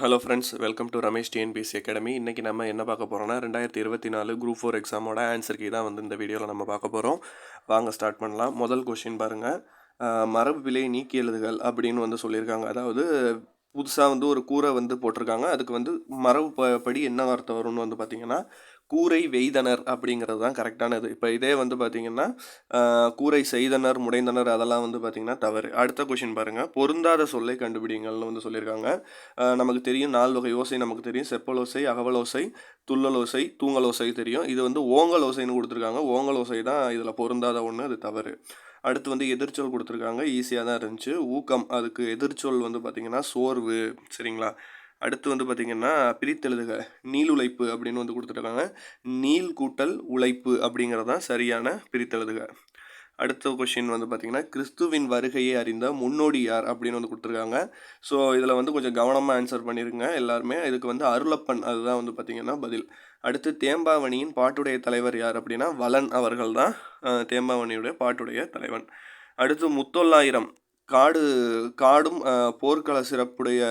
Hello friends, welcome to Ramesh TNPSC academy. இன்றைக்கி நம்ம என்ன பார்க்க போகிறோம்னா 2024 குரூப் 4 எக்ஸாமோட ஆன்சர் கீ தான் வந்து இந்த வீடியோவில் நம்ம பார்க்க போகிறோம். வாங்க ஸ்டார்ட் பண்ணலாம். முதல் கொஷின் பாருங்கள். மரபு பிழை நீக்கி எழுதுகள் அப்படின்னு வந்து சொல்லியிருக்காங்க. அதாவது புதுசாக வந்து ஒரு கூரை வந்து போட்டிருக்காங்க. அதுக்கு வந்து மரபு படி என்ன வார்த்தை வரும்னு வந்து பார்த்திங்கன்னா கூரை வெய்தனர் அப்படிங்கிறது தான் கரெக்டானது. இப்போ இதே வந்து பார்த்திங்கன்னா கூரை செய்தனர், முடைந்தனர் அதெல்லாம் வந்து பார்த்திங்கன்னா தவறு. அடுத்த கொஷின் பாருங்கள். பொருந்தாத சொல்லை கண்டுபிடிங்கள்னு வந்து சொல்லியிருக்காங்க. நமக்கு தெரியும் 4 வகை ஓசை நமக்கு தெரியும். செப்பலோசை, அகவலோசை, துள்ளலோசை, தூங்கலோசை தெரியும். இது வந்து ஓங்கல் ஓசைன்னு கொடுத்துருக்காங்க. ஓங்கல் ஓசை தான் இதில் பொருந்தாத ஒன்று, அது தவறு. அடுத்து வந்து எதிர்ச்சொல் கொடுத்துருக்காங்க. ஈஸியாக தான் இருந்துச்சு. ஊக்கம், அதுக்கு எதிர்ச்சொல் வந்து பார்த்திங்கன்னா சோர்வு. சரிங்களா? அடுத்து வந்து பார்த்திங்கன்னா பிரித்தெழுதுக, நீள் உழைப்பு அப்படின்னு வந்து கொடுத்துருக்காங்க. நீள் கூட்டல் உழைப்பு அப்படிங்கிறது தான் சரியான பிரித்தெழுதுக. அடுத்த கொஷின் வந்து பார்த்திங்கன்னா கிறிஸ்துவின் வருகையை அறிந்த முன்னோடி யார் அப்படின்னு வந்து கொடுத்துருக்காங்க. ஸோ இதில் வந்து கொஞ்சம் கவனமாக ஆன்சர் பண்ணியிருங்க எல்லாருமே. இதுக்கு வந்து அருளப்பன், அதுதான் வந்து பார்த்திங்கன்னா பதில். அடுத்து தேம்பாவணியின் பாட்டுடைய தலைவர் யார் அப்படின்னா வளன் அவர்கள் தான் தேம்பாவணியுடைய பாட்டுடைய தலைவன். அடுத்து முத்தொள்ளாயிரம் காடும் போர்க்கள சிறப்புடைய,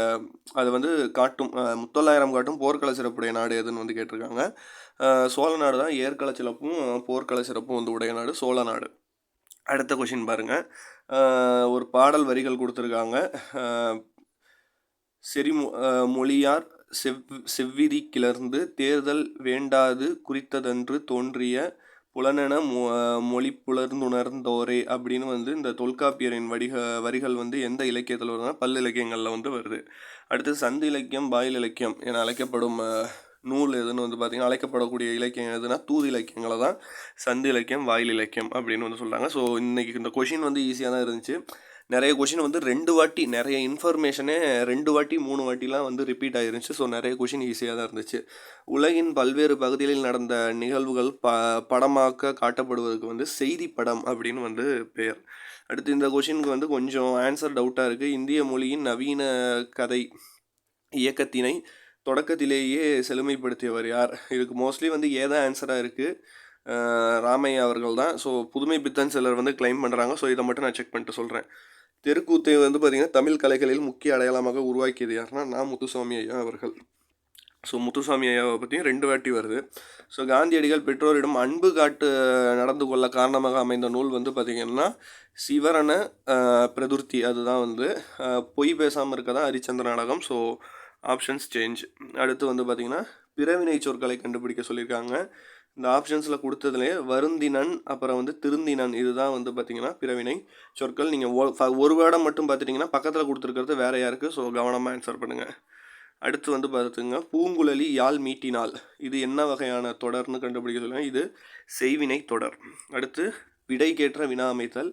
அது வந்து காட்டும் முத்தொள்ளாயிரம் காட்டும் போர்க்கள சிறப்புடைய நாடு எதுன்னு வந்து கேட்டிருக்காங்க. சோழ நாடு தான். ஏற்கள சிறப்பும் போர்க்கள சிறப்பும் வந்து உடைய நாடு சோழ நாடு. அடுத்த கொஷின் பாருங்கள். ஒரு பாடல் வரிகள் கொடுத்துருக்காங்க. மொழியார் செவ்விதி கிளர்ந்து தேர்தல் வேண்டாது குறித்ததன்று தோன்றிய புலனென மொழி புலர்ந்துணர்ந்தோரே அப்படின்னு வந்து இந்த தொல்காப்பியரின் வரிகள் வந்து எந்த இலக்கியத்தில் வருதுன்னா பல்லிலக்கியங்களில் வந்து வருது. அடுத்து சந்து இலக்கியம், பாயில் இலக்கியம் என அழைக்கப்படும் நூல் எதுன்னு வந்து பார்த்திங்கன்னா அழைக்கப்படக்கூடிய இலக்கியம் எதுனா தூது இலக்கியங்களை தான் சந்து இலக்கியம், வாயில் இலக்கியம் அப்படின்னு வந்து சொல்கிறாங்க. ஸோ இன்றைக்கி இந்த கொஷின் வந்து ஈஸியாக தான் இருந்துச்சு. நிறைய கொஷின் வந்து 2 வாட்டி, நிறைய இன்ஃபர்மேஷனே 2 வாட்டி 3 வாட்டிலாம் வந்து ரிப்பீட் ஆகிருந்துச்சு. ஸோ நிறைய கொஷின் ஈஸியாக தான் இருந்துச்சு. உலகின் பல்வேறு பகுதிகளில் நடந்த நிகழ்வுகள் படமாக்க காட்டப்படுவதற்கு வந்து செய்தி படம் அப்படின்னு வந்து பெயர். அடுத்து இந்த கொஷினுக்கு வந்து கொஞ்சம் ஆன்சர் டவுட்டாக இருக்குது. இந்திய மொழியின் நவீன கதை இயக்கத்தினை தொடக்கத்திலேயே செழுமைப்படுத்தியவர் யார்? இதுக்கு மோஸ்ட்லி வந்து ஏதான் ஆன்சராக இருக்குது. ராமையா அவர்கள் தான். ஸோ புதுமை பித்தன் சிலர் வந்து கிளைம் பண்ணுறாங்க. ஸோ இதை மட்டும் நான் செக் பண்ணிட்டு சொல்கிறேன். தெருக்கூத்தை வந்து பார்த்திங்கன்னா தமிழ் கலைகளில் முக்கிய அடையாளமாக உருவாக்கியது யாருன்னா முத்துசாமி ஐயா அவர்கள். ஸோ முத்துசாமி ஐயாவை பற்றியும் 2 வாட்டி வருது. ஸோ காந்தியடிகள் பெற்றோரிடம் அன்பு காட்டு நடந்து கொள்ள காரணமாக அமைந்த நூல் வந்து பார்த்திங்கன்னா சிவரண பிரதுர்த்தி. அதுதான் வந்து பொய் பேசாமல் இருக்க தான் ஹரிச்சந்திர நாடகம். So options change. அடுத்து வந்து பார்த்திங்கன்னா பிறவினை சொற்களை கண்டுபிடிக்க சொல்லியிருக்காங்க. இந்த ஆப்ஷன்ஸில் கொடுத்ததுலேயே வருந்தினன், அப்புறம் வந்து திருந்தினன், இதுதான் வந்து பார்த்திங்கன்னா பிறவினை சொற்கள். நீங்கள் ஒரு வேர்டை மட்டும் பார்த்துட்டிங்கன்னா பக்கத்தில் கொடுத்துருக்கிறது வேறு யாருக்கு. ஸோ கவனமாக ஆன்சர் பண்ணுங்கள். அடுத்து வந்து பார்த்துங்க பூங்குழலி யாழ் மீட்டினாள், இது என்ன வகையான தொடர்னு கண்டுபிடிக்க சொல்லுங்கள். இது செய்வினை தொடர். அடுத்து விடைக்கேற்ற வினா அமைத்தல்.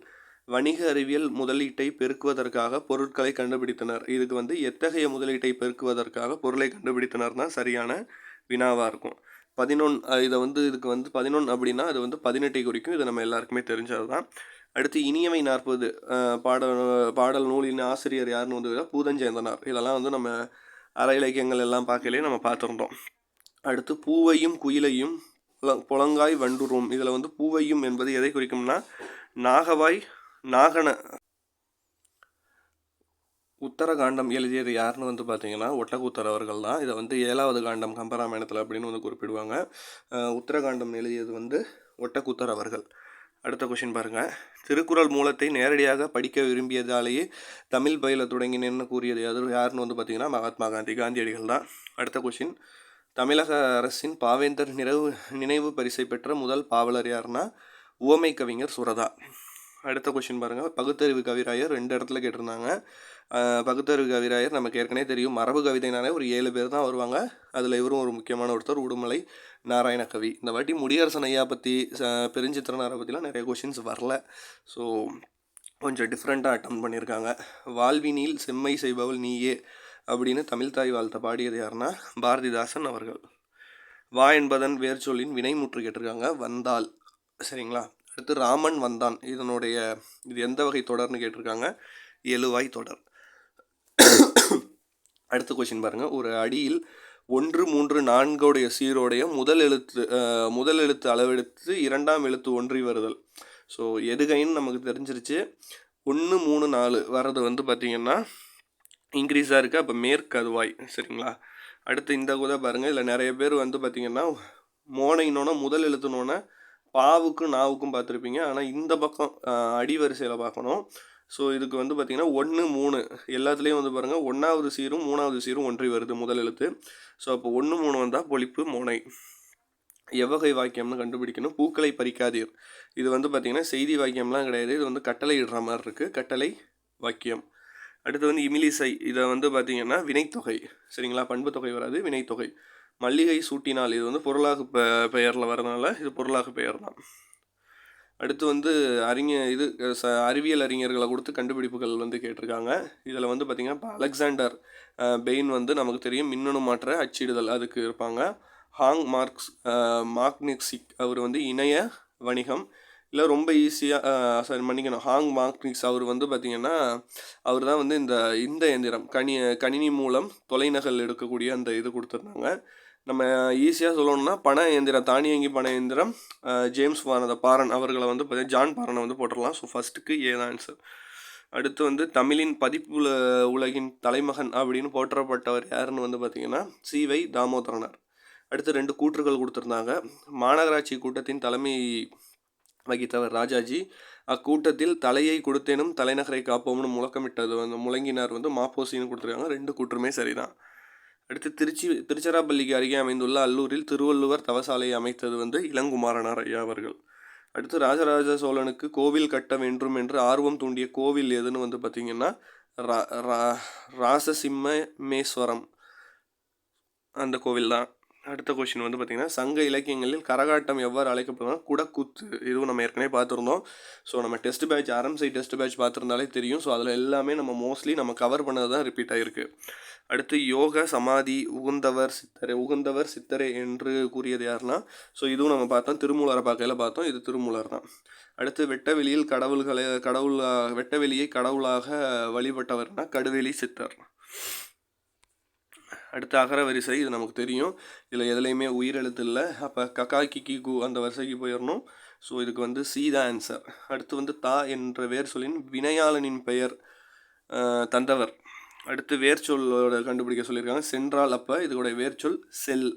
வணிக அறிவியல் முதலீட்டை பெருக்குவதற்காக பொருட்களை கண்டுபிடித்தனர். இதுக்கு வந்து எத்தகைய முதலீட்டை பெருக்குவதற்காக பொருளை கண்டுபிடித்தனர் தான் சரியான வினாவாக இருக்கும். 11 இதை வந்து இதுக்கு வந்து 11 அப்படின்னா அது வந்து 18 குறிக்கும். இது நம்ம எல்லாருக்குமே தெரிஞ்சது தான். அடுத்து இனியவை 40 பாடல் நூலின் ஆசிரியர் யாருன்னு வந்து பூதஞ்சேந்தனார். இதெல்லாம் வந்து நம்ம அற இலக்கியங்கள் எல்லாம் பார்க்கலையே நம்ம பார்த்துருந்தோம். அடுத்து பூவையும் குயிலையும் புலங்காய் வண்டுரும். இதில் வந்து பூவையும் என்பது எதை குறிக்கும்னா நாகன உத்தரகாண்டம் எழுதியது யாருன்னு வந்து பார்த்தீங்கன்னா ஒட்டக்கூத்தர் அவர்கள் தான். இதை வந்து 7வது காண்டம் கம்பராமாயணத்தில் அப்படின்னு வந்து குறிப்பிடுவாங்க. உத்தரகாண்டம் எழுதியது வந்து ஒட்டக்கூத்தர் அவர்கள். அடுத்த கொஷின் பாருங்கள். திருக்குறள் மூலத்தை நேரடியாக படிக்க விரும்பியதாலேயே தமிழ் பயில தொடங்கினேன்னு கூறியது யாருன்னு வந்து பார்த்திங்கன்னா மகாத்மா காந்தியடிகள் தான். அடுத்த கொஷின். தமிழக அரசின் பாவேந்தர் நினைவு பரிசை பெற்ற முதல் பாவலர் யாருன்னா உவமை கவிஞர் சுரதா. அடுத்த கொஷின் பாருங்கள். பகுத்தறிவு கவிராயர் 2 இடத்துல கேட்டிருந்தாங்க. பகுத்தறிவு கவிராயர் நமக்கு ஏற்கனவே தெரியும். மரபு கவிதைனாலே ஒரு 7 பேர் தான் வருவாங்க. அதில் இவரும் ஒரு முக்கியமான ஒருத்தர், உடுமலை நாராயண கவி. இந்த வாட்டி முடியரசன் ஐயா பற்றி பெருஞ்சித்திரனாரை பற்றிலாம் நிறைய கொஷின்ஸ் வரல. ஸோ கொஞ்சம் டிஃப்ரெண்ட்டாக அட்டம் பண்ணியிருக்காங்க. வாழ்வினில் செம்மை செய்பவள் நீயே அப்படின்னு தமிழ் தாய் வாழ்த்த பாடியது யாருன்னா பாரதிதாசன் அவர்கள். வா என்பதன் வேர் சொல்லின் வினைமுற்று கேட்டிருக்காங்க, வந்தால். சரிங்களா? அடுத்து ராமன் வந்தான், இது எந்த வகை தொடர்னு கேட்டிருக்காங்க, எழுவாய் தொடர். அடுத்த கொஷின் பாருங்கள். ஒரு அடியில் 1, 3, 4 சீரோடைய முதல் எழுத்து அளவெடுத்து 2ஆம் எழுத்து ஒன்றி வருதல். ஸோ எதுகைன்னு நமக்கு தெரிஞ்சிருச்சு. 1, 3, 4 வர்றது வந்து பார்த்திங்கன்னா இன்க்ரீஸாக இருக்குது, அப்போ மேற்கருவாய். சரிங்களா? அடுத்து இந்த கூட பாருங்கள், இதில் நிறைய பேர் வந்து பார்த்திங்கன்னா மோனைனோன்னா முதல் எழுத்துனோன்னே பாவுக்கும் நாவுக்கும் பார்த்துருப்பீங்க. ஆனால் இந்த பக்கம் அடிவரிசையில் பார்க்கணும். ஸோ இதுக்கு வந்து பார்த்திங்கன்னா 1, 3 எல்லாத்துலேயும் வந்து பாருங்கள் 1வது சீரும் 3வது சீரும் ஒன்றி வருது முதல் எழுத்து. ஸோ அப்போ 1, 3 வந்தால் பொழிப்பு மோனை. எவ்வகை வாக்கியம்னு கண்டுபிடிக்கணும். பூக்களை பறிக்காதீர். இது வந்து பார்த்திங்கன்னா செய்தி வாக்கியம்லாம் கிடையாது. இது வந்து கட்டளை இடுற மாதிரி இருக்குது. கட்டளை வாக்கியம். அடுத்து வந்து இமிலிசை. இதை வந்து பார்த்திங்கன்னா வினைத்தொகை. சரிங்களா? பண்பு தொகை வராது, வினைத்தொகை. மல்லிகை சூட்டினால், இது வந்து பொருளாக பெயரில் வரதுனால இது பொருளாக பெயர் தான். அடுத்து வந்து அறிவியல் அறிஞர்களை கொடுத்து கண்டுபிடிப்புகள் வந்து கேட்டிருக்காங்க. இதில் வந்து பார்த்திங்கன்னா இப்போ அலெக்சாண்டர் பெயின் வந்து நமக்கு தெரியும் மின்னணு மாற்ற அச்சிடுதல் அதுக்கு இருப்பாங்க. ஹாங் மார்க்னிக்சிக் அவர் வந்து இணைய வணிகம். இல்லை ரொம்ப ஈஸியாக மன்னிக்கணும், ஹாங் மார்க்னிக்ஸ் அவர் வந்து பார்த்திங்கன்னா அவர் தான் வந்து இந்த எந்திரம் கணினி மூலம் தொலைநகல் எடுக்கக்கூடிய அந்த இது கொடுத்துருந்தாங்க. நம்ம ஈஸியாக சொல்லணும்னா பண இயந்திரம், தானியங்கி பண இயந்திரம் ஜேம்ஸ் பாரன் அவர்களை வந்து பார்த்தீங்கன்னா ஜான் பாரனை வந்து போட்டுடலாம். ஸோ ஃபஸ்ட்டுக்கு ஏதான் ஆன்சர். அடுத்து வந்து தமிழின் பதிப்பு உலகின் தலைமகன் அப்படின்னு போற்றப்பட்டவர் யாருன்னு வந்து பார்த்திங்கன்னா சி.வை. தாமோதரனார். அடுத்து 2 கூற்றுகள் கொடுத்துருந்தாங்க. மாநகராட்சி கூட்டத்தின் தலைமை வகித்தவர் ராஜாஜி. அக்கூட்டத்தில் தலையை கொடுத்தேனும் தலைநகரை காப்போம்னு முழக்கமிட்டது வந்து முழங்கினார் வந்து மாப்போசின்னு கொடுத்துருக்காங்க. 2 கூற்றுமே சரிதான். அடுத்து திருச்சிராப்பள்ளிக்கு அருகே அமைந்துள்ள அல்லூரில் திருவள்ளுவர் தவசாலையை அமைத்தது வந்து இளங்குமாரனார் ஐயா அவர்கள். அடுத்து ராஜராஜ சோழனுக்கு கோவில் கட்ட வேண்டும் என்று ஆர்வம் தூண்டிய கோவில் எதுன்னு வந்து பார்த்திங்கன்னா ராசசிம்மேஸ்வரம் அந்த கோவில் தான். அடுத்த கொஸ்டின் வந்து பார்த்திங்கன்னா சங்க இலக்கியங்களில் கரகாட்டம் எவ்வாறு அழைக்கப்படுதுன்னா குடக்கூத்து. இதுவும் நம்ம ஏற்கனவே பார்த்துருந்தோம். ஸோ நம்ம test patch RMC test patch பார்த்துருந்தாலே தெரியும். ஸோ அதில் எல்லாமே நம்ம மோஸ்ட்லி நம்ம கவர் பண்ணது தான் ரிப்பீட் ஆகிருக்கு. அடுத்து யோக சமாதி உகந்தவர் சித்தரே என்று கூறியது யாருன்னா, ஸோ இதுவும் நம்ம பார்த்தோம், திருமூலரை பார்க்கையில் பார்த்தோம். இது திருமூலர் தான். அடுத்து வெட்டவெளியில் வெட்டவெளியை கடவுளாக வழிபட்டவர்னா கடுவெளி சித்தர். அடுத்து அகர வரிசை. இது நமக்கு தெரியும். இதில் எதுலேயுமே உயிரெழுத்து இல்லை. அப்போ கக்கா கிக்கி கு அந்த வரிசைக்கு போயிடணும். ஸோ இதுக்கு வந்து சி தான் ஆன்சர். அடுத்து வந்து தா என்ற வேர் சொல்லின் வினையாளனின் பெயர் தந்தவர். அடுத்து வேர்ச்சொல்லோட கண்டுபிடிக்க சொல்லியிருக்காங்க. சென்றால் அப்போ இதோட வேர்ச்சொல் செல்.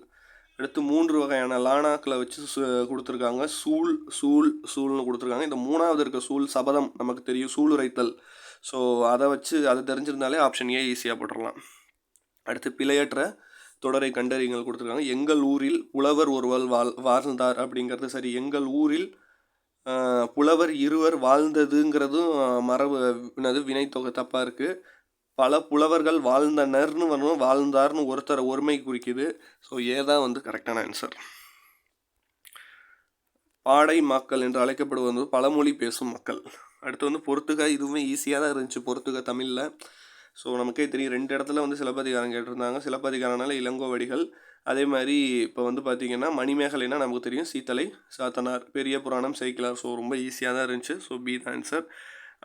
அடுத்து 3 வகையான லானாக்களை வச்சு கொடுத்துருக்காங்க. சூல்னு கொடுத்துருக்காங்க. இந்த 3வது இருக்க சூல் சபதம் நமக்கு தெரியும், சூளுரைத்தல். ஸோ அதை தெரிஞ்சிருந்தாலே ஆப்ஷன் ஏ ஈஸியாக போட்டுடலாம். அடுத்து பிழையற்ற தொடரை கண்டறிங்கள் கொடுத்துருக்காங்க. எங்கள் ஊரில் புலவர் ஒருவர் வாழ்ந்தார் அப்படிங்கிறது சரி. எங்கள் ஊரில் புலவர் இருவர் வாழ்ந்ததுங்கிறதும் மரபு வினைத்தொகை தப்பாக இருக்குது. பல புலவர்கள் வாழ்ந்தனர்னு வரணும், வாழ்ந்தார்னு ஒருத்தரை ஒருமை குறிக்குது. ஸோ ஏதான் வந்து கரெக்டான ஆன்சர். பாடை மக்கள் என்று அழைக்கப்படுவது பழமொழி பேசும் மக்கள். அடுத்து வந்து பொறுத்துக. இதுவுமே ஈஸியாக தான் இருந்துச்சு பொறுத்துக தமிழில். ஸோ நமக்கே தெரியும் 2 இடத்துல வந்து சிலப்பதிகாரம் கேட்டிருந்தாங்க. சிலப்பதிகாரனால இளங்கோவடிகள். அதே மாதிரி இப்போ வந்து பார்த்திங்கன்னா மணிமேகலைனா நமக்கு தெரியும் சீத்தலை சாத்தனார். பெரிய புராணம் சேக்கிழார். ஸோ ரொம்ப ஈஸியாக தான் இருந்துச்சு. ஸோ பி தான் ஆன்சர்.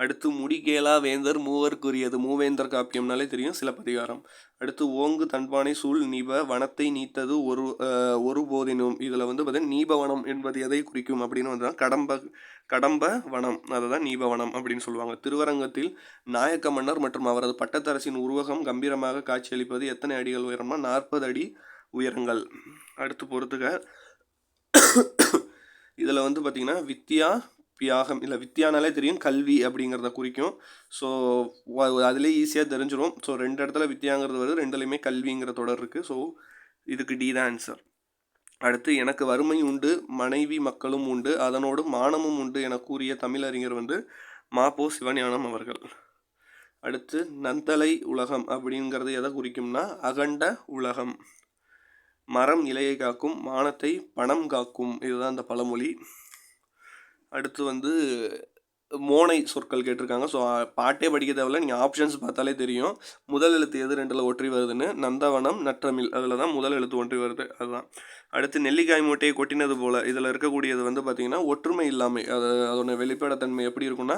அடுத்து முடிகேலா வேந்தர் மூவர்க்குரியது. மூவேந்தர் காப்பியம்னாலே தெரியும் சிலப்பதிகாரம். அடுத்து ஓங்கு தன்பானை சூழ் நீப வனத்தை நீத்தது ஒரு போதினும். இதில் வந்து பார்த்தீங்கன்னா நீபவனம் என்பது எதை குறிக்கும் அப்படின்னு வந்து கடம்ப வனம், அதை தான் நீபவனம் அப்படின்னு சொல்லுவாங்க. திருவரங்கத்தில் நாயக்க மன்னர் மற்றும் அவரது பட்டத்தரசின் உருவகம் கம்பீரமாக காட்சியளிப்பது எத்தனை அடிகள் உயரம்னா 40 அடி உயரங்கள். அடுத்து பொறுத்துக. இதில் வந்து பார்த்திங்கன்னா வித்தியாகம் இல்லை, வித்தியானாலே தெரியும் கல்வி அப்படிங்கிறத குறிக்கும். ஸோ அதிலே ஈஸியாக தெரிஞ்சிடும். ஸோ 2 இடத்துல வித்தியாங்கிறது வருது, 2லையுமே கல்விங்கிற தொடர் இருக்குது. ஸோ இதுக்கு டி தான் ஆன்சர். அடுத்து எனக்கு வறுமை உண்டு மனைவி மக்களும் உண்டு அதனோடு மானமும் உண்டு என கூறிய தமிழறிஞர் வந்து மாப்போ சிவஞானம் அவர்கள். அடுத்து நந்தலை உலகம் அப்படிங்கிறது எதை குறிக்கும்னா அகண்ட உலகம். மரம் இலையை காக்கும், மானத்தை பணம் காக்கும், இதுதான் அந்த பழமொழி. அடுத்து வந்து மோனை சொற்கள் கேட்டிருக்காங்க. ஸோ பாட்டே படிக்க தேவையில்ல, நீங்கள் ஆப்ஷன்ஸ் பார்த்தாலே தெரியும். முதல் எழுத்து எது 2ல் ஒற்றி வருதுன்னு. நந்தவனம் நற்றமிழ், அதில் தான் முதல் எழுத்து ஒற்றி வருது, அதுதான். அடுத்து நெல்லிக்காய் மூட்டையை கொட்டினது போல். இதில் இருக்கக்கூடியது வந்து பார்த்திங்கன்னா ஒற்றுமை இல்லாமை. அதோட வெளிப்படைத்தன்மை எப்படி இருக்குன்னா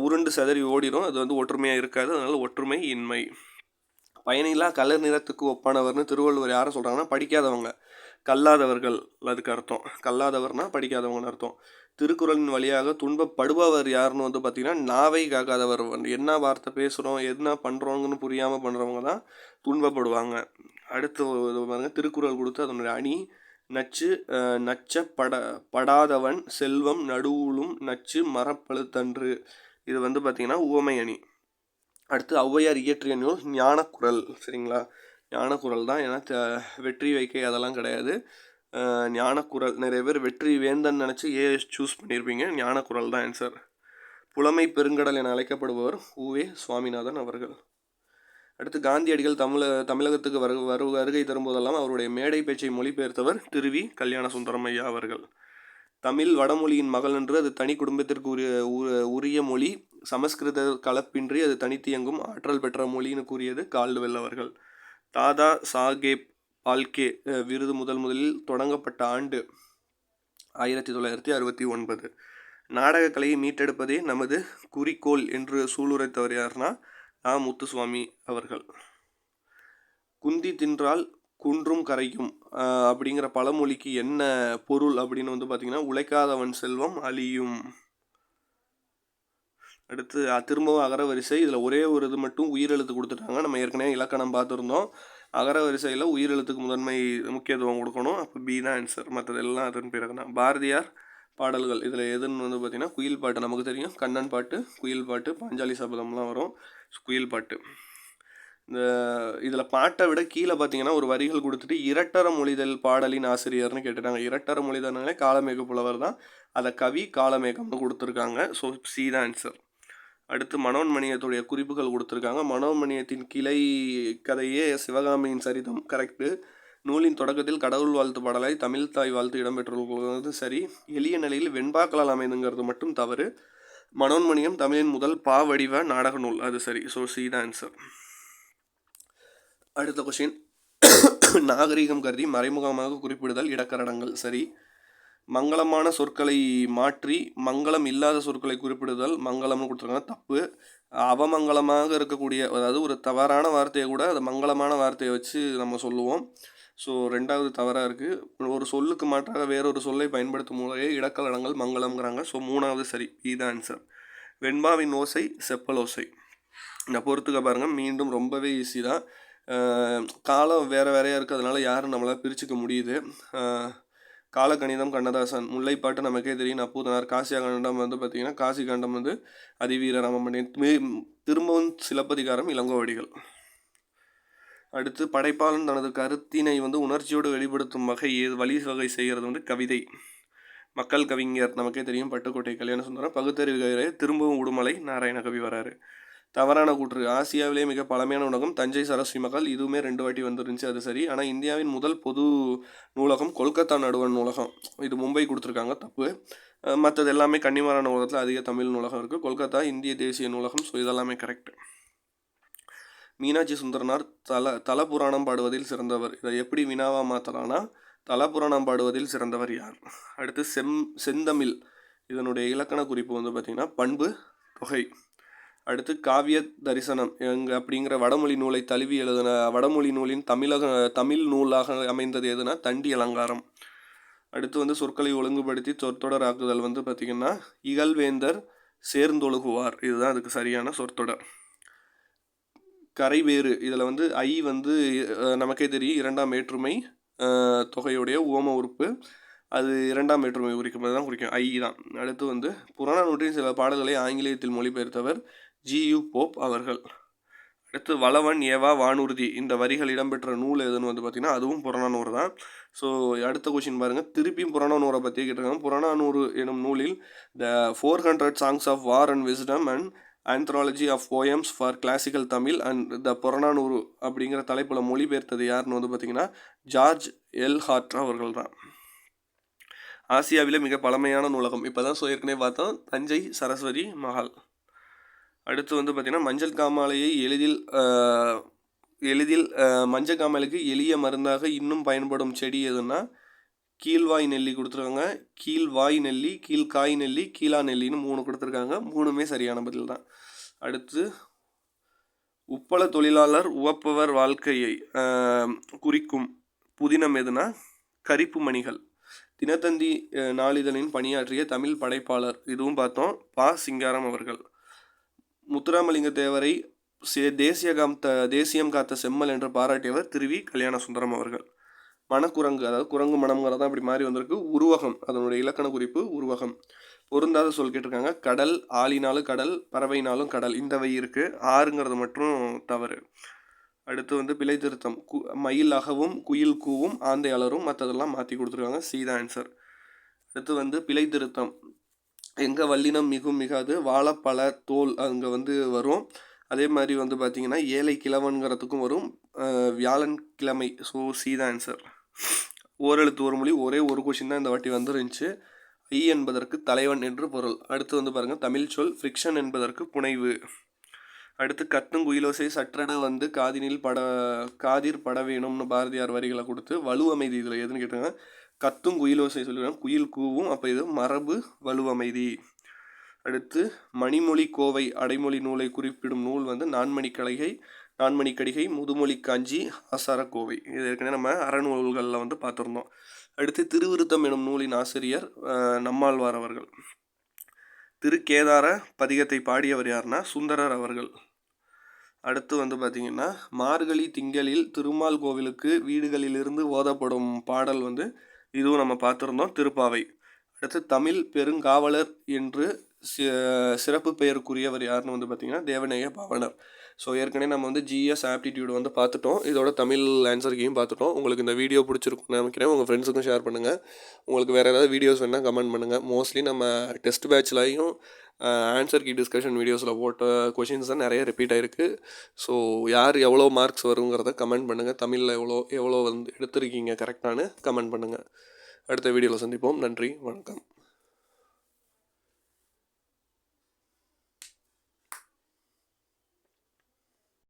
உருண்டு சதறி ஓடிடும். அது வந்து ஒற்றுமையாக இருக்காது, அதனால் ஒற்றுமை இன்மை. பயனில்லா கலர் நிறத்துக்கு ஒப்பானவர்னு திருவள்ளுவர் யாரை சொல்கிறாங்கன்னா படிக்காதவங்க, கல்லாதவர்கள் அதுக்கு அர்த்தம். கல்லாதவர்னா படிக்காதவங்கன்னு அர்த்தம். திருக்குறளின் வழியாக துன்பப்படுபவர் யாருன்னு வந்து பார்த்திங்கன்னா நாவை காக்காதவர். என்ன வார்த்தை பேசுகிறோம் என்ன பண்ணுறோங்கன்னு புரியாமல் பண்ணுறவங்க தான் துன்பப்படுவாங்க. அடுத்து பாருங்க, திருக்குறள் கொடுத்து அதனுடைய அணி நச்சு நச்ச படாதவன் செல்வம் நடுவுலும் நச்சு மரப்பழுத்தன்று. இது வந்து பார்த்திங்கன்னா உவமை அணி. அடுத்து ஔவையார் இயற்றிய நூல் ஞானக்குறள். சரிங்களா, ஞானக்குறள் தான். ஏன்னா வெற்றி வைக்கை அதெல்லாம் கிடையாது. ஞானக்குறள். நிறைய பேர் வெற்றி வேந்தன் நினச்சி சூஸ் பண்ணியிருப்பீங்க. ஞானக்குறள் தான் ஆன்சர். புலமை பெருங்கடல் என அழைக்கப்படுபவர் உவே சுவாமிநாதன் அவர்கள். அடுத்து காந்தியடிகள் தமிழகத்துக்கு வருகை தரும்போதெல்லாம் அவருடைய மேடை பேச்சை மொழிபெயர்த்தவர் திருவி கல்யாண சுந்தரம் ஐயா அவர்கள். தமிழ் வடமொழியின் மகள் என்று அது தனி குடும்பத்திற்கு உரிய மொழி. சமஸ்கிருத கலப்பின்றி அது தனித்தியங்கும் ஆற்றல் பெற்ற மொழின்னு கூறியது கால்டுவெல் அவர்கள். தாதா சாஹேப் பால்கே விருது முதலில் தொடங்கப்பட்ட ஆண்டு 1969. நாடகக்கலையை மீட்டெடுப்பதே நமது குறிக்கோள் என்று சூளுரைத்தவர் யாருன்னா முத்துசுவாமி அவர்கள். குந்தி தின்றால் குன்றும் கரையும் அப்படிங்கிற பழமொழிக்கு என்ன பொருள் அப்படின்னு வந்து பார்த்திங்கன்னா உழைக்காதவன் செல்வம் அழியும். அடுத்து திரும்பவும் அகரவரிசை. இதில் ஒரே ஒரு இது மட்டும் உயிரெழுத்து கொடுத்துட்டாங்க. நம்ம ஏற்கனவே இலக்கணம் பார்த்துருந்தோம். அகரவரிசையில் உயிரெழுத்துக்கு முதன்மை முக்கியத்துவம் கொடுக்கணும். அப்போ பி தான் ஆன்சர். மற்றதெல்லாம் அதன் பிறகு தான். பாரதியார் பாடல்கள் இதில் எதுன்னு வந்து பார்த்திங்கன்னா குயில் பாட்டு. நமக்கு தெரியும் கண்ணன் பாட்டு, குயில் பாட்டு, பாஞ்சாலி சபதம்லாம் வரும். குயில் பாட்டு. இதில் பாட்டை விட கீழே பார்த்தீங்கன்னா ஒரு வரிகள் கொடுத்துட்டு இரட்டர மொழிதல் பாடலின் ஆசிரியர்னு கேட்டுட்டாங்க. இரட்டர மொழிதல்னாலே காலமேக புலவர் தான். அதை கவி காலமேகம்னு கொடுத்துருக்காங்க. ஸோ சி தான் ஆன்சர். அடுத்து மனோன்மணியத்துடைய குறிப்புகள் கொடுத்துருக்காங்க. மனோன்மணியத்தின் கிளை கதையே சிவகாமியின் சரிதம் கரெக்டு. நூலின் தொடக்கத்தில் கடவுள் வாழ்த்து பாடலாய் தமிழ் தாய் வாழ்த்து இடம்பெற்றுள்ளது சரி. எளிய நிலையில் வெண்பாக்களால் அமைந்துங்கிறது மட்டும் தவறு. மனோன்மணியம் தமிழின் முதல் பாவடிவ நாடக நூல், அது சரி. ஸோ சி தான் ஆன்சர். அடுத்த கொஸ்டின், நாகரீகம் கருதி மறைமுகமாக குறிப்பிடுதல் இடக்கரணங்கள் சரி. மங்களமான சொற்களை மாற்றி மங்களம் இல்லாத சொற்களை குறிப்பிடுதல் மங்களம்னு கொடுத்துருக்காங்க, தப்பு. அவமங்கலமாக இருக்கக்கூடிய, அதாவது ஒரு தவறான வார்த்தையை கூட அது மங்களமான வார்த்தையை வச்சு நம்ம சொல்லுவோம். ஸோ ரெண்டாவது தவறாக இருக்குது. ஒரு சொல்லுக்கு மாற்றாக வேறொரு சொல்லை பயன்படுத்தும் முறையே இடக்கலடங்கள் மங்களம்ங்கிறாங்க. ஸோ மூணாவது சரி, இதுதான் ஆன்சர். வெண்பாவின் ஓசை செப்பல் ஓசை. இந்த பொறுத்துக்க பாருங்கள், மீண்டும் ரொம்பவே ஈஸி தான். காலம் வேறு வேறையாக இருக்குது, அதனால் யாரும் நம்மளால் பிரிச்சுக்க முடியுது. காலக்கணிதம் கண்ணதாசன். முல்லைப்பாட்டு நமக்கே தெரியும் அப்பூதனார். காசியா கண்டம் வந்து பார்த்திங்கன்னா காசி கண்டம் வந்து அதிவீர ராமமணியன். திரும்பவும் சிலப்பதிகாரம் இளங்கோவடிகள். அடுத்து படைப்பாளன் தனது கருத்தினை வந்து உணர்ச்சியோடு வெளிப்படுத்தும் வகை செய்கிறது வந்து கவிதை. மக்கள் கவிஞர் நமக்கே தெரியும் பட்டுக்கோட்டை கல்யாண சுந்தரம். பகுத்தறிவு திரும்பவும் உடுமலை நாராயணகவி வராரு. தவறான கூற்று, ஆசியாவிலே மிக பழமையான உணவகம் தஞ்சை சரஸ்வதி மகால். இதுவுமே 2 வாட்டி வந்துருந்துச்சு, அது சரி. ஆனால் இந்தியாவின் முதல் பொது நூலகம் கொல்கத்தா நடுவண் நூலகம். இது மும்பை கொடுத்துருக்காங்க, தப்பு. மற்றது எல்லாமே கன்னிமாரா நூலகத்தில் அதிக தமிழ் நூலகம் இருக்குது. கொல்கத்தா இந்திய தேசிய நூலகம். ஸோ இதெல்லாமே கரெக்ட். மீனாட்சி சுந்தரனார் தல புராணம் பாடுவதில் சிறந்தவர். இதை எப்படி வினாவாக மாற்றலான்னா தல புராணம் பாடுவதில் சிறந்தவர் யார். அடுத்து செந்தமிழ். இதனுடைய இலக்கண குறிப்பு வந்து பார்த்திங்கன்னா பண்பு தொகை. அடுத்து காவிய தரிசனம் அப்படிங்கிற வடமொழி நூலை தழுவி எழுதின வடமொழி நூலின் தமிழ் நூலாக அமைந்தது எதுனா தண்டி அலங்காரம். அடுத்து வந்து சொற்களை ஒழுங்குபடுத்தி சொற்றொடராக்குதல் வந்து பார்த்திங்கன்னா இகழ்வேந்தர் சேர்ந்தொழுகுவார். இதுதான் அதுக்கு சரியான சொற்றொடர். கரைவேறு. இதில் வந்து ஐ வந்து நமக்கே தெரியும் 2ஆம் வேற்றுமை தொகையுடைய உவம உறுப்பு. அது 2ஆம் வேற்றுமை குறிக்கும் தான் குறிக்கும், ஐ தான். அடுத்து வந்து புறநானூற்றின் சில பாடல்களை ஆங்கிலேயத்தில் மொழிபெயர்த்தவர் G.U. போப் அவர்கள். அடுத்து வளவன் ஏவா வானூர்தி. இந்த வரிகள் இடம்பெற்ற நூல் எதுன்னு வந்து பார்த்திங்கன்னா அதுவும் புறநானூறு தான். ஸோ அடுத்த கொஸ்டின் பாருங்கள், திருப்பியும் புறநானூரை பற்றி கேட்டிருக்காங்க. புறநானூறு எனும் நூலில் the 400 songs of war and wisdom and anthology of poems for classical Tamil and the Purananuru அப்படிங்கிற தலைப்பில் மொழிபெயர்த்தது யாருன்னு வந்து பார்த்திங்கன்னா ஜார்ஜ் எல் ஹார்ட் அவர்கள் தான். ஆசியாவிலே மிக பழமையான நூலகம் இப்போ தான் ஏற்கனவே பார்த்தோம், தஞ்சை சரஸ்வதி மகால். அடுத்து வந்து பார்த்திங்கன்னா மஞ்சள் காமாலையை எளிதில் மஞ்சள் காமாலைக்கு எளிய மருந்தாக இன்னும் பயன்படும் செடி எதுன்னா கீழ்வாய் நெல்லி கொடுத்துருக்காங்க. கீழ்வாய் நெல்லி, கீழ்காய் நெல்லி, கீழா நெல்லின்னு 3 கொடுத்துருக்காங்க. 3மே சரியான பதில் தான். அடுத்து உப்பள தொழிலாளர் உவப்பவர் வாழ்க்கையை குறிக்கும் புதினம் எதுனா கரிப்பு மணிகள். தினத்தந்தி நாளிதழின் பணியாற்றிய தமிழ் படைப்பாளர், இதுவும் பார்த்தோம், பா. சிங்காரம் அவர்கள். முத்துராமலிங்க தேவரை தேசியம் காத்த செம்மல் என்று பாராட்டியவர் திருவி கல்யாண சுந்தரம் அவர்கள். மணக்குரங்கு, அதாவது குரங்கு மனம்ங்கிறதான் அப்படி மாறி வந்திருக்கு. உருவகம், அதனுடைய இலக்கண குறிப்பு உருவகம். பொருந்தாத சொல் கேட்டிருக்காங்க. கடல், ஆளினாலும் கடல், பறவைனாலும் கடல், இந்த வை இருக்குது. ஆறுங்கிறது மட்டும் தவறு. அடுத்து பிழை திருத்தம். மயில் அகவும் குயில் கூவும் ஆந்தை அலரும், மற்றதெல்லாம் மாற்றி கொடுத்துருக்காங்க. சி தான் ஆன்சர். அடுத்து பிழை திருத்தம். எங்கே வல்லினம் மிகும் மிகாது வாழப்பழ தோல் அங்கே வரும். அதே மாதிரி பார்த்தீங்கன்னா ஏழை கிழவன்கிறதுக்கும் வரும். வியாழன் கிழமை. ஸோ சி தான் ஆன்சர். ஓரெழுத்து ஒரு மொழி ஒரே ஒரு கொஷின் தான் இந்த வாட்டி வந்துருந்துச்சு. ஐ என்பதற்கு தலைவன் என்று பொருள். அடுத்து பாருங்கள், தமிழ் சொல். ஃப்ரிக்ஷன் என்பதற்கு புனைவு. அடுத்து கத்தும் குயிலோசை சற்றென காதிர் பட வேணும்னு பாரதியார் வரிகளை கொடுத்து வலுவமைதி. இதில் எதுன்னு கேட்டாங்க, கத்தும் குயிலோசை சொல்லிடுறாங்க, குயில் கூவும், அப்போ இது மரபு வலுவமைதி. அடுத்து மணிமொழி கோவை அடைமொழி நூலை குறிப்பிடும் நூல் நான்மணிக்கடிகை, முதுமொழி காஞ்சி, ஆசார கோவை. இது ஏற்கனவே நம்ம அறநூல்களில் பார்த்துருந்தோம். அடுத்து திருவிருத்தம் எனும் நூலின் ஆசிரியர் நம்மாழ்வார் அவர்கள். திருக்கேதார பதிகத்தை பாடியவர் யாருன்னா சுந்தரர் அவர்கள். அடுத்து பார்த்திங்கன்னா மார்கழி திங்களில் திருமால் கோவிலுக்கு வீடுகளிலிருந்து ஓதப்படும் பாடல் இதுவும் நம்ம பார்த்துருந்தோம், திருப்பாவை. அடுத்து தமிழ் பெருங்காவலர் என்று சிறப்பு பெயருக்குரியவர் யாருன்னு பார்த்திங்கன்னா தேவநேய பாவனர். ஸோ ஏற்கனவே நம்ம ஜிஎஸ் ஆப்டிடியூடு பார்த்துட்டோம். இதோட தமிழ் ஆன்சர்க்கையும் பார்த்துட்டோம். உங்களுக்கு இந்த வீடியோ பிடிச்சிருக்குன்னு நினைக்கிறேன். உங்கள் ஃப்ரெண்ட்ஸுக்கும் ஷேர் பண்ணுங்கள். உங்களுக்கு வேறு ஏதாவது வீடியோஸ் வேணால் கமெண்ட் பண்ணுங்கள். மோஸ்ட்லி நம்ம டெஸ்ட் பேட்ச்லையும் ஆன்சர் கீ டிஸ்கஷன் வீடியோஸில் போட்ட கொஷின்ஸ் தான் நிறைய ரிப்பீட் ஆகிருக்கு. ஸோ யார் எவ்வளோ மார்க்ஸ் வருங்கிறத கமெண்ட் பண்ணுங்கள். தமிழில் எவ்வளோ எடுத்திருக்கீங்க கரெக்டானு கமெண்ட் பண்ணுங்கள். அடுத்த வீடியோவில் சந்திப்போம். நன்றி, வணக்கம்.